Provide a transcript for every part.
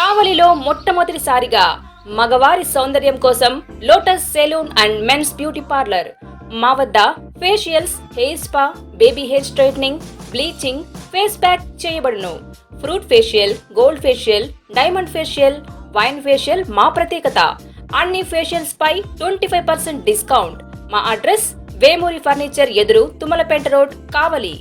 కావలిలో మొట్టమొదటిసారిగా మగవారి సౌందర్యం కోసం Lotus saloon and men's beauty parlour. మా వద్ద facials, hair spa, baby hair straightening, bleaching, face pack చేయబడును. Fruit facial, gold facial, diamond facial, wine facial మా ప్రత్యేకత. అన్ని ఫేషియల్స్ పై 25% డిస్కౌంట్. మా అడ్రస్ వేమూరి ఫర్నిచర్ ఎదురు, తుమ్మలపేట రోడ్, కావలి.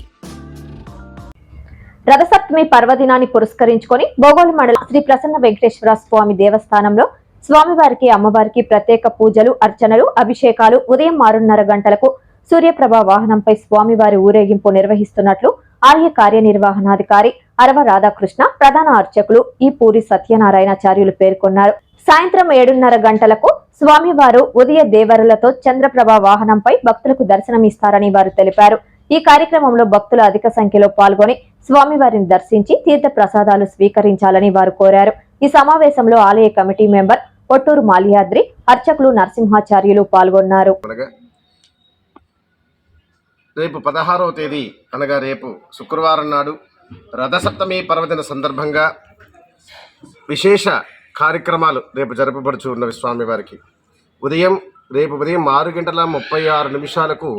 రథసప్తమి పర్వదినాన్ని పురస్కరించుకొని బోగోలు మండల శ్రీ ప్రసన్న వెంకటేశ్వర స్వామి దేవస్థానంలో స్వామివారికి, అమ్మవారికి ప్రత్యేక పూజలు, అర్చనలు, అభిషేకాలు ఉదయం 6:30 గంటలకు సూర్యప్రభ వాహనంపై స్వామివారి ఊరేగింపు నిర్వహిస్తున్నట్లు ఆలయ కార్యనిర్వహణాధికారి అరవ రాధాకృష్ణ, ప్రధాన అర్చకులు ఈ పూరి సత్యనారాయణాచార్యులు పేర్కొన్నారు. సాయంత్రం 7:30 గంటలకు స్వామివారు ఉదయ దేవరులతో చంద్రప్రభ వాహనంపై భక్తులకు దర్శనమిస్తారని వారు తెలిపారు. ఈ కార్యక్రమంలో భక్తులు అధిక సంఖ్యలో పాల్గొని స్వామివారిని దర్శించి తీర్థ ప్రసాదాలు స్వీకరించాలని వారు కోరారు. ఈ సమావేశంలో ఆలయ కమిటీ మెంబర్ పొట్టూరు మాల్యాద్రి, అర్చకులు నరసింహాచార్యులు పాల్గొన్నారు. రేపు 16వ తేదీ అనగా రేపు శుక్రవారం నాడు రథసప్తమి పర్వదిన సందర్భంగా విశేష కార్యక్రమాలు రేపు జరపబడుచు ఉన్నవి. స్వామివారికి రేపు ఉదయం 6:36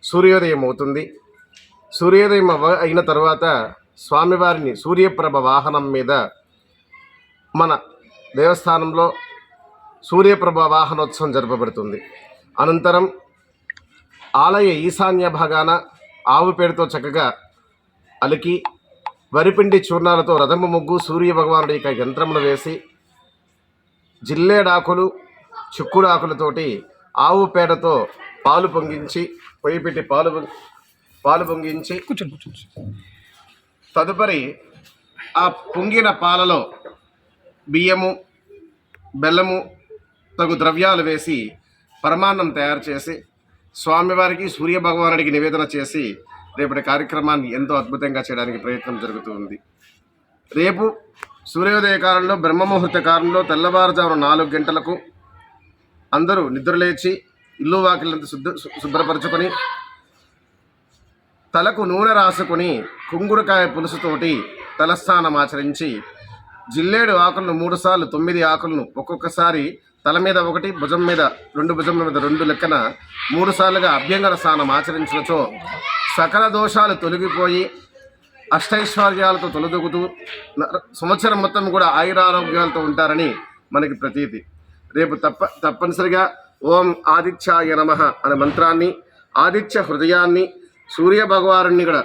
సూర్యోదయం అవుతుంది. సూర్యోదయం అయిన తర్వాత స్వామివారిని సూర్యప్రభ వాహనం మీద మన దేవస్థానంలో సూర్యప్రభ వాహనోత్సవం జరపబడుతుంది. అనంతరం ఆలయ ఈశాన్య భాగాన ఆవు పేడతో చక్కగా అలికి వరిపిండి చూర్ణాలతో రథము ముగ్గు సూర్య భగవానుడి యొక్క యంత్రములు వేసి జిల్లేడాకులు, చిక్కుడాకులతోటి ఆవు పేడతో పాలు పొంగించి పొయ్యి పెట్టి పాలు పొంగించి తదుపరి ఆ పొంగిన పాలలో బియ్యము, బెల్లము, తగు ద్రవ్యాలు వేసి పరమాన్నం తయారు చేసి స్వామివారికి, సూర్య భగవానుడికి నివేదన చేసి రేపటి కార్యక్రమాన్ని ఎంతో అద్భుతంగా చేయడానికి ప్రయత్నం జరుగుతూ ఉంది. రేపు సూర్యోదయ కాలంలో, బ్రహ్మముహూర్త కాలంలో తెల్లవారుజామున 4 గంటలకు అందరూ నిద్రలేచి ఇల్లు వాకిలంతా శుభ్రపరచుకొని తలకు నూనె రాసుకొని కుంగుడుకాయ పులుసుతోటి తలస్నానం ఆచరించి జిల్లేడు ఆకులను 3 సార్లు 9 ఆకులను ఒక్కొక్కసారి తల మీద 1, భుజం మీద 2, భుజం మీద 2 లెక్కన 3 సార్లుగా అభ్యంగన స్నానం ఆచరించినచో సకల దోషాలు తొలగిపోయి అష్టైశ్వర్యాలతో తొలదొగుతూ సంవత్సరం మొత్తం కూడా ఆయురారోగ్యాలతో ఉంటారని మనకి ప్రతీతి. రేపు తప్పనిసరిగా ఓం ఆదిత్యాయ నమః అనే మంత్రాన్ని, ఆదిత్య హృదయాన్ని, సూర్య భగవానుని కూడా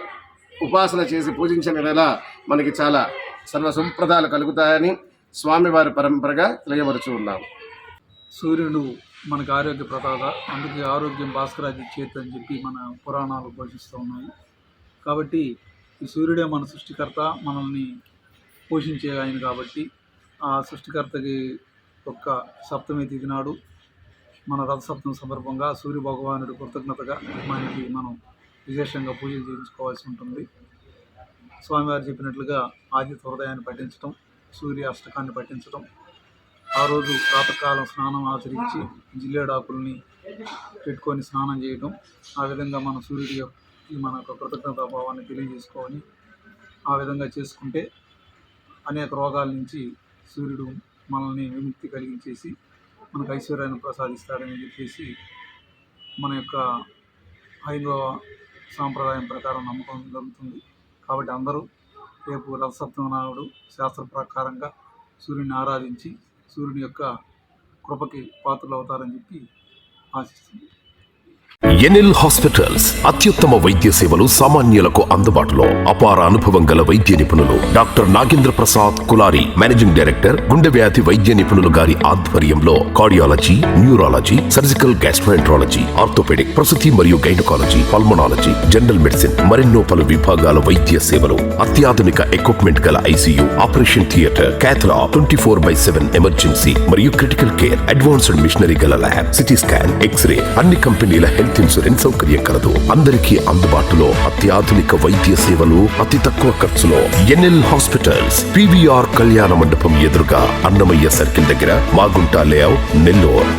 ఉపాసన చేసి పూజించిన నెల మనకి చాలా సర్వసంప్రదాయాలు కలుగుతాయని స్వామివారి పరంపరగా తెలియవరుచు ఉన్నాం. సూర్యుడు మనకు ఆరోగ్య ప్రదాత, అందుకే ఆరోగ్యం భాస్కరాది చేతి అని చెప్పి మన పురాణాలు పోషిస్తూ ఉన్నాయి. కాబట్టి ఈ సూర్యుడే మన సృష్టికర్త, మనల్ని పోషించే ఆయన. కాబట్టి ఆ సృష్టికర్తకి ఒక్క సప్తమి తిథి నాడు మన రథసప్తమి సందర్భంగా సూర్య భగవానుడి కృతజ్ఞతగా మనం విశేషంగా పూజలు చేయించుకోవాల్సి ఉంటుంది. స్వామివారు చెప్పినట్లుగా ఆదిత్య హృదయాన్ని పఠించడం, సూర్య అష్టకాన్ని పఠించడం, ఆ రోజు ప్రాతకాలం స్నానం ఆచరించి జిల్లేడాకుల్ని పెట్టుకొని స్నానం చేయడం, ఆ విధంగా మన సూర్యుడి మన యొక్క కృతజ్ఞతా భావాన్ని తెలియజేసుకోవాలి. ఆ విధంగా చేసుకుంటే అనేక రోగాల నుంచి సూర్యుడు మనల్ని విముక్తి కలిగించేసి మనకు ఐశ్వర్యాన్ని ప్రసాదిస్తాడని చెప్పేసి మన యొక్క హైందవ సాంప్రదాయం ప్రకారం నమ్మకం జరుగుతుంది. కాబట్టి అందరూ రేపు రథసప్తమి నాడు శాస్త్ర ప్రకారంగా సూర్యుని ఆరాధించి సూర్యుని యొక్క కృపకి పాత్రలు అవుతారని చెప్పి ఆశిస్తుంది. ఎన్ఎల్ హాస్పిటల్స్ అత్యుత్తమ వైద్య సేవలు సామాన్యులకు అందుబాటులో. అపార అనుభవం గల వైద్య నిపుణులు doctor Nagendra Prasad Kulari, managing director, గుండె వ్యాధి వైద్య నిపుణులు గారి ఆధ్వర్యంలో cardiology, neurology, surgical gastroenterology, orthopaedic, ప్రసూతి మరియు గైనకాలజీ, పల్మనాలజీ, జనరల్ మెడిసిన్ మరెన్నో పలు విభాగాల వైద్య సేవలు, అత్యాధునిక ఎక్విప్మెంట్ గల ICU, operation theatre, cath lab, 24/7 emergency మరియు క్రిటికల్ కేర్, అడ్వాన్స్డ్ మిషనరీ గల ల్యాబ్, సిటీ స్కాన్, ఎక్స్రే, అన్ని కంపెనీల హెల్త్ ఇన్సూరెన్స్ సౌకర్యం కలదు. అందరికీ అందుబాటులో అత్యాధునిక వైద్య సేవలు అతి తక్కువ ఖర్చులో. ఎన్ఎల్ హాస్పిటల్స్, పివిఆర్ కళ్యాణ మండపం ఎదురుగా, అన్నమయ్య సర్కిల్ దగ్గర, మాగుంట లేఅవుట్, నెల్లూరు.